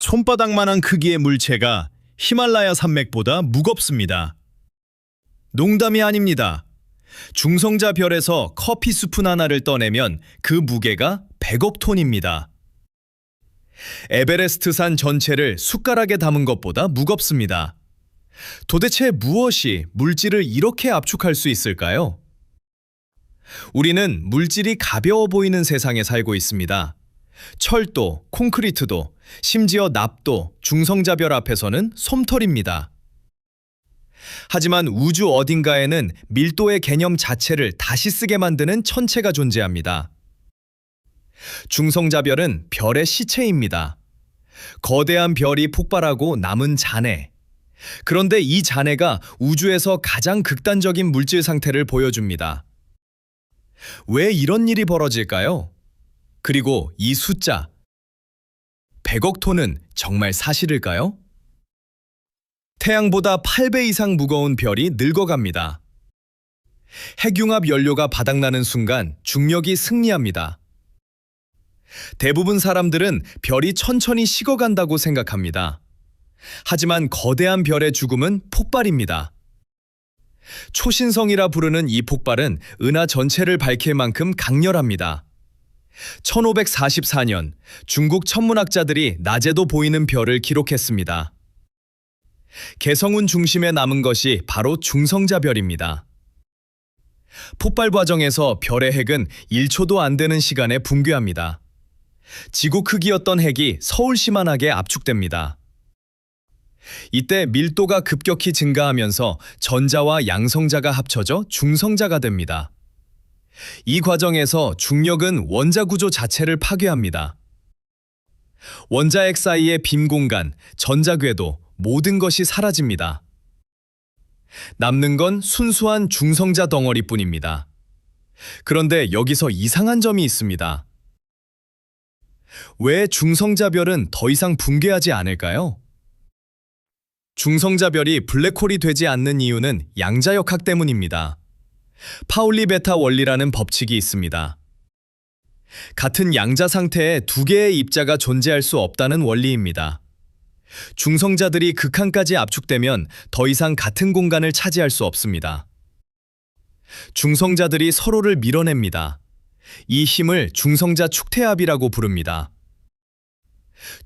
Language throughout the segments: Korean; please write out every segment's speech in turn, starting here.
손바닥만한 크기의 물체가 히말라야 산맥보다 무겁습니다. 농담이 아닙니다. 중성자 별에서 커피 스푼 하나를 떠내면 그 무게가 100억 톤입니다. 에베레스트산 전체를 숟가락에 담은 것보다 무겁습니다. 도대체 무엇이 물질을 이렇게 압축할 수 있을까요? 우리는 물질이 가벼워 보이는 세상에 살고 있습니다. 철도, 콘크리트도, 심지어 납도 중성자별 앞에서는 솜털입니다. 하지만 우주 어딘가에는 밀도의 개념 자체를 다시 쓰게 만드는 천체가 존재합니다. 중성자별은 별의 시체입니다. 거대한 별이 폭발하고 남은 잔해. 그런데 이 잔해가 우주에서 가장 극단적인 물질 상태를 보여줍니다. 왜 이런 일이 벌어질까요? 그리고 이 숫자, 100억 톤은 정말 사실일까요? 태양보다 8배 이상 무거운 별이 늙어갑니다. 핵융합 연료가 바닥나는 순간 중력이 승리합니다. 대부분 사람들은 별이 천천히 식어간다고 생각합니다. 하지만 거대한 별의 죽음은 폭발입니다. 초신성이라 부르는 이 폭발은 은하 전체를 밝힐 만큼 강렬합니다. 1544년 중국 천문학자들이 낮에도 보이는 별을 기록했습니다. 개성운 중심에 남은 것이 바로 중성자별입니다. 폭발 과정에서 별의 핵은 1초도 안 되는 시간에 붕괴합니다. 지구 크기였던 핵이 서울시만하게 압축됩니다. 이때 밀도가 급격히 증가하면서 전자와 양성자가 합쳐져 중성자가 됩니다. 이 과정에서 중력은 원자 구조 자체를 파괴합니다. 원자핵 사이의 빈 공간, 전자 궤도, 모든 것이 사라집니다. 남는 건 순수한 중성자 덩어리뿐입니다. 그런데 여기서 이상한 점이 있습니다. 왜 중성자별은 더 이상 붕괴하지 않을까요? 중성자별이 블랙홀이 되지 않는 이유는 양자역학 때문입니다. 파울리 베타 원리라는 법칙이 있습니다. 같은 양자 상태에 두 개의 입자가 존재할 수 없다는 원리입니다. 중성자들이 극한까지 압축되면 더 이상 같은 공간을 차지할 수 없습니다. 중성자들이 서로를 밀어냅니다. 이 힘을 중성자 축태압이라고 부릅니다.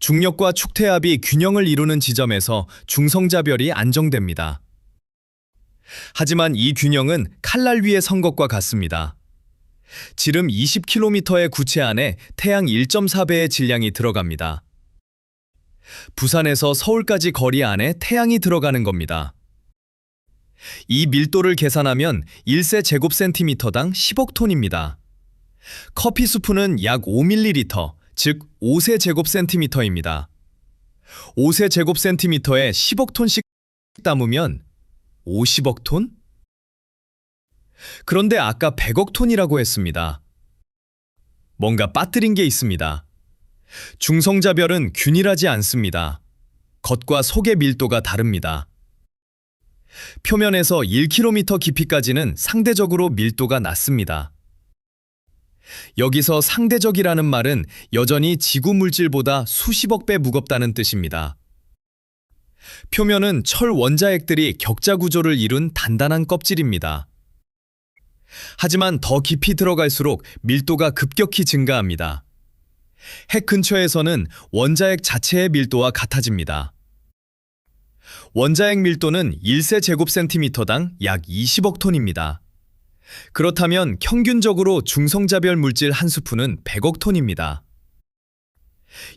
중력과 축태압이 균형을 이루는 지점에서 중성자별이 안정됩니다. 하지만 이 균형은 칼날 위에 선 것과 같습니다. 지름 20km의 구체 안에 태양 1.4배의 질량이 들어갑니다. 부산에서 서울까지 거리 안에 태양이 들어가는 겁니다. 이 밀도를 계산하면 1세 제곱센티미터당 10억 톤입니다. 커피 스푼은 약 5ml, 즉 5세 제곱센티미터입니다. 5세 제곱센티미터에 10억 톤씩 담으면 50억 톤? 그런데 아까 100억 톤이라고 했습니다. 뭔가 빠뜨린 게 있습니다. 중성자별은 균일하지 않습니다. 겉과 속의 밀도가 다릅니다. 표면에서 1km 깊이까지는 상대적으로 밀도가 낮습니다. 여기서 상대적이라는 말은 여전히 지구 물질보다 수십억 배 무겁다는 뜻입니다. 표면은 철 원자핵들이 격자 구조를 이룬 단단한 껍질입니다. 하지만 더 깊이 들어갈수록 밀도가 급격히 증가합니다. 핵 근처에서는 원자핵 자체의 밀도와 같아집니다. 원자핵 밀도는 1세 제곱센티미터당 약 20억 톤입니다. 그렇다면 평균적으로 중성자별 물질 한 스푼은 100억 톤입니다.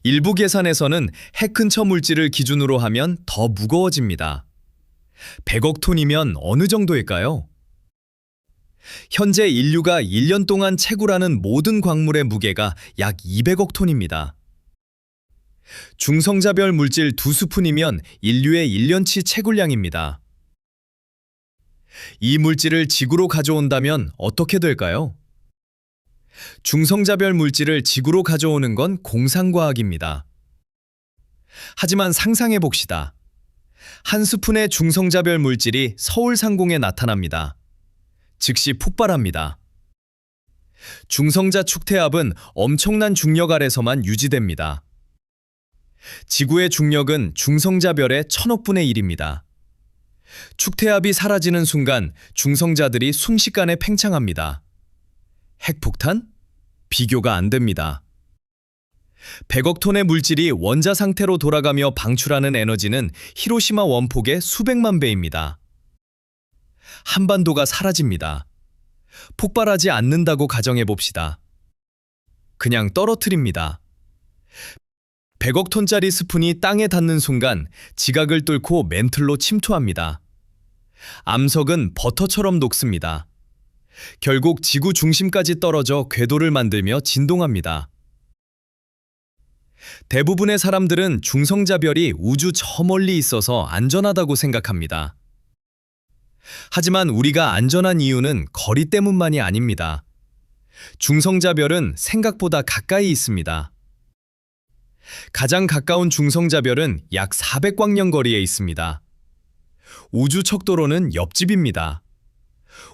일부 계산에서는 핵 근처 물질을 기준으로 하면 더 무거워집니다. 100억 톤이면 어느 정도일까요? 현재 인류가 1년 동안 채굴하는 모든 광물의 무게가 약 200억 톤입니다. 중성자별 물질 2스푼이면 인류의 1년치 채굴량입니다. 이 물질을 지구로 가져온다면 어떻게 될까요? 중성자별 물질을 지구로 가져오는 건 공상과학입니다. 하지만 상상해 봅시다. 한 스푼의 중성자별 물질이 서울 상공에 나타납니다. 즉시 폭발합니다. 중성자 축태압은 엄청난 중력 아래서만 유지됩니다. 지구의 중력은 중성자별의 1000억분의 1입니다. 축태압이 사라지는 순간 중성자들이 순식간에 팽창합니다. 핵폭탄? 비교가 안 됩니다. 100억 톤의 물질이 원자 상태로 돌아가며 방출하는 에너지는 히로시마 원폭의 수백만 배입니다. 한반도가 사라집니다. 폭발하지 않는다고 가정해 봅시다. 그냥 떨어뜨립니다. 100억 톤짜리 스푼이 땅에 닿는 순간 지각을 뚫고 멘틀로 침투합니다. 암석은 버터처럼 녹습니다. 결국 지구 중심까지 떨어져 궤도를 만들며 진동합니다. 대부분의 사람들은 중성자별이 우주 저 멀리 있어서 안전하다고 생각합니다. 하지만 우리가 안전한 이유는 거리 때문만이 아닙니다. 중성자별은 생각보다 가까이 있습니다. 가장 가까운 중성자별은 약 400광년 거리에 있습니다. 우주 척도로는 옆집입니다.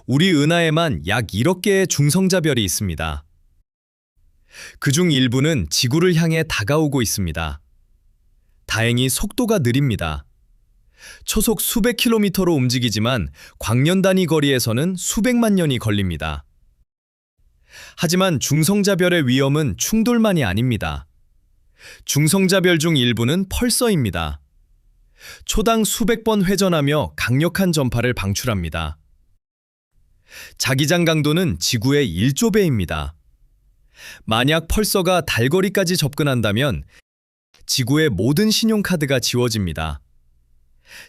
우리 은하에만 약 1억 개의 중성자별이 있습니다. 그중 일부는 지구를 향해 다가오고 있습니다. 다행히 속도가 느립니다. 초속 수백 킬로미터로 움직이지만 광년 단위 거리에서는 수백만 년이 걸립니다. 하지만 중성자별의 위험은 충돌만이 아닙니다. 중성자별 중 일부는 펄서입니다. 초당 수백 번 회전하며 강력한 전파를 방출합니다. 자기장 강도는 지구의 1조 배입니다. 만약 펄서가 달거리까지 접근한다면 지구의 모든 신용카드가 지워집니다.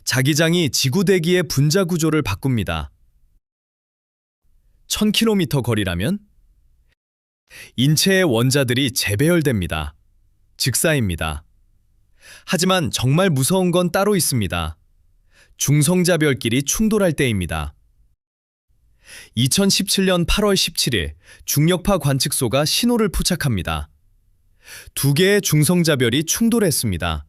자기장이 지구 대기의 분자 구조를 바꿉니다. 1000km 거리라면? 인체의 원자들이 재배열됩니다. 즉사입니다. 하지만 정말 무서운 건 따로 있습니다. 중성자별끼리 충돌할 때입니다. 2017년 8월 17일 중력파 관측소가 신호를 포착합니다. 두 개의 중성자별이 충돌했습니다.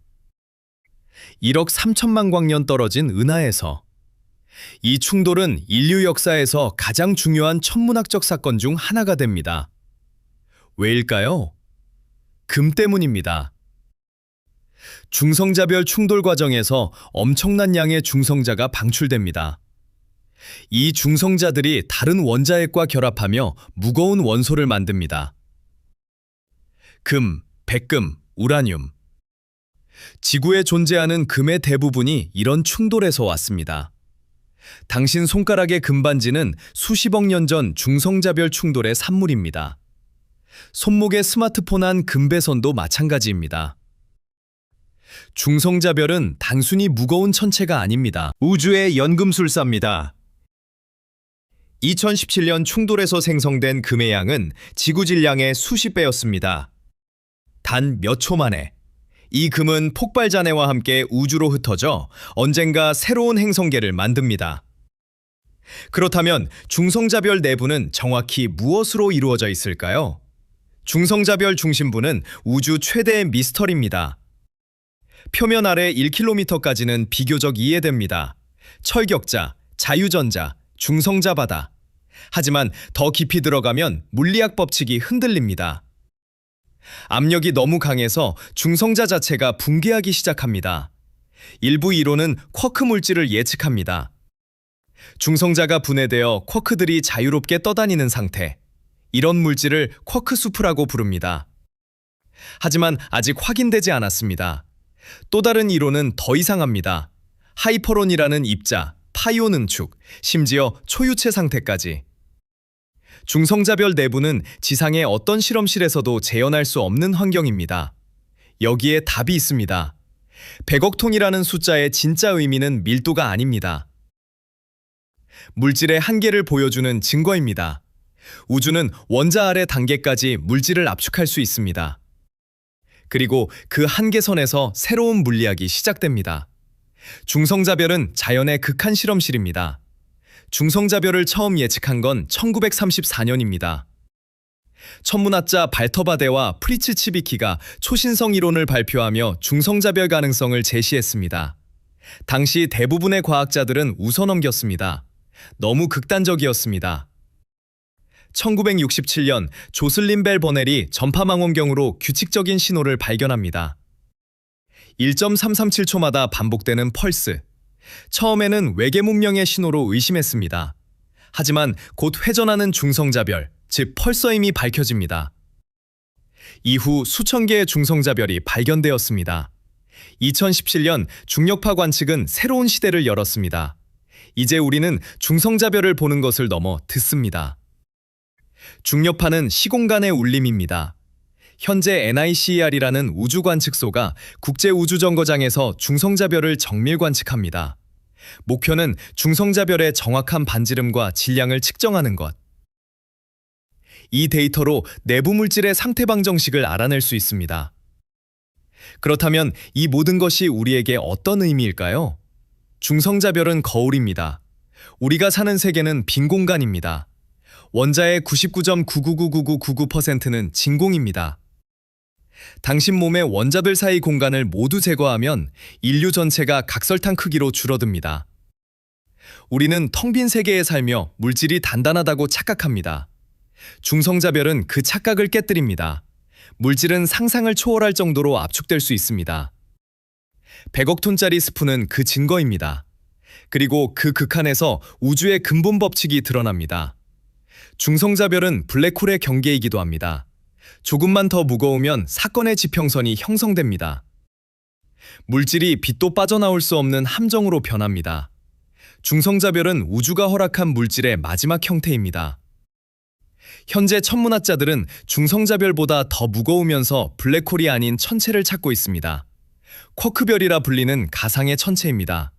1억 3천만 광년 떨어진 은하에서. 이 충돌은 인류 역사에서 가장 중요한 천문학적 사건 중 하나가 됩니다. 왜일까요? 금 때문입니다. 중성자별 충돌 과정에서 엄청난 양의 중성자가 방출됩니다. 이 중성자들이 다른 원자핵과 결합하며 무거운 원소를 만듭니다. 금, 백금, 우라늄. 지구에 존재하는 금의 대부분이 이런 충돌에서 왔습니다. 당신 손가락의 금반지는 수십억 년 전 중성자별 충돌의 산물입니다. 손목의 스마트폰 안 금배선도 마찬가지입니다. 중성자별은 단순히 무거운 천체가 아닙니다. 우주의 연금술사입니다. 2017년 충돌에서 생성된 금의 양은 지구 질량의 수십 배였습니다. 단 몇 초 만에 이 금은 폭발 잔해와 함께 우주로 흩어져 언젠가 새로운 행성계를 만듭니다. 그렇다면 중성자별 내부는 정확히 무엇으로 이루어져 있을까요? 중성자별 중심부는 우주 최대의 미스터리입니다. 표면 아래 1km까지는 비교적 이해됩니다. 철격자, 자유전자, 중성자 바다. 하지만 더 깊이 들어가면 물리학 법칙이 흔들립니다. 압력이 너무 강해서 중성자 자체가 붕괴하기 시작합니다. 일부 이론은 쿼크 물질을 예측합니다. 중성자가 분해되어 쿼크들이 자유롭게 떠다니는 상태. 이런 물질을 쿼크 수프라고 부릅니다. 하지만 아직 확인되지 않았습니다. 또 다른 이론은 더 이상합니다. 하이퍼론이라는 입자, 파이온 응축, 심지어 초유체 상태까지. 중성자별 내부는 지상의 어떤 실험실에서도 재현할 수 없는 환경입니다. 여기에 답이 있습니다. 100억 톤이라는 숫자의 진짜 의미는 밀도가 아닙니다. 물질의 한계를 보여주는 증거입니다. 우주는 원자 아래 단계까지 물질을 압축할 수 있습니다. 그리고 그 한계선에서 새로운 물리학이 시작됩니다. 중성자별은 자연의 극한 실험실입니다. 중성자별을 처음 예측한 건 1934년입니다. 천문학자 발터바데와 프리츠 치비키가 초신성 이론을 발표하며 중성자별 가능성을 제시했습니다. 당시 대부분의 과학자들은 웃어넘겼습니다. 너무 극단적이었습니다. 1967년 조슬린 벨 버넬이 전파망원경으로 규칙적인 신호를 발견합니다. 1.337초마다 반복되는 펄스. 처음에는 외계 문명의 신호로 의심했습니다. 하지만 곧 회전하는 중성자별, 즉 펄서임이 밝혀집니다. 이후 수천 개의 중성자별이 발견되었습니다. 2017년 중력파 관측은 새로운 시대를 열었습니다. 이제 우리는 중성자별을 보는 것을 넘어 듣습니다. 중력파는 시공간의 울림입니다. 현재 NICER이라는 우주관측소가 국제우주정거장에서 중성자별을 정밀 관측합니다. 목표는 중성자별의 정확한 반지름과 질량을 측정하는 것. 이 데이터로 내부 물질의 상태 방정식을 알아낼 수 있습니다. 그렇다면 이 모든 것이 우리에게 어떤 의미일까요? 중성자별은 거울입니다. 우리가 사는 세계는 빈 공간입니다. 원자의 99.999999%는 진공입니다. 당신 몸의 원자들 사이 공간을 모두 제거하면 인류 전체가 각설탕 크기로 줄어듭니다. 우리는 텅 빈 세계에 살며 물질이 단단하다고 착각합니다. 중성자별은 그 착각을 깨뜨립니다. 물질은 상상을 초월할 정도로 압축될 수 있습니다. 100억 톤짜리 스푼은 그 증거입니다. 그리고 그 극한에서 우주의 근본 법칙이 드러납니다. 중성자별은 블랙홀의 경계이기도 합니다. 조금만 더 무거우면 사건의 지평선이 형성됩니다. 물질이 빛도 빠져나올 수 없는 함정으로 변합니다. 중성자별은 우주가 허락한 물질의 마지막 형태입니다. 현재 천문학자들은 중성자별보다 더 무거우면서 블랙홀이 아닌 천체를 찾고 있습니다. 쿼크별이라 불리는 가상의 천체입니다.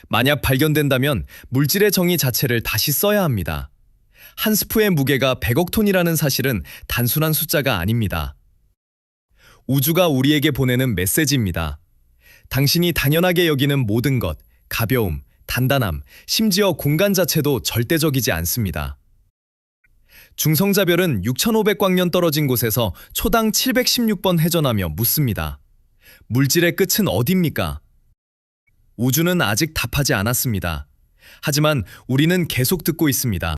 만약 발견된다면 물질의 정의 자체를 다시 써야 합니다. 한 스프의 무게가 100억 톤이라는 사실은 단순한 숫자가 아닙니다. 우주가 우리에게 보내는 메시지입니다. 당신이 당연하게 여기는 모든 것, 가벼움, 단단함, 심지어 공간 자체도 절대적이지 않습니다. 중성자별은 6,500광년 떨어진 곳에서 초당 716번 회전하며 묻습니다. 물질의 끝은 어디입니까? 우주는 아직 답하지 않았습니다. 하지만 우리는 계속 듣고 있습니다.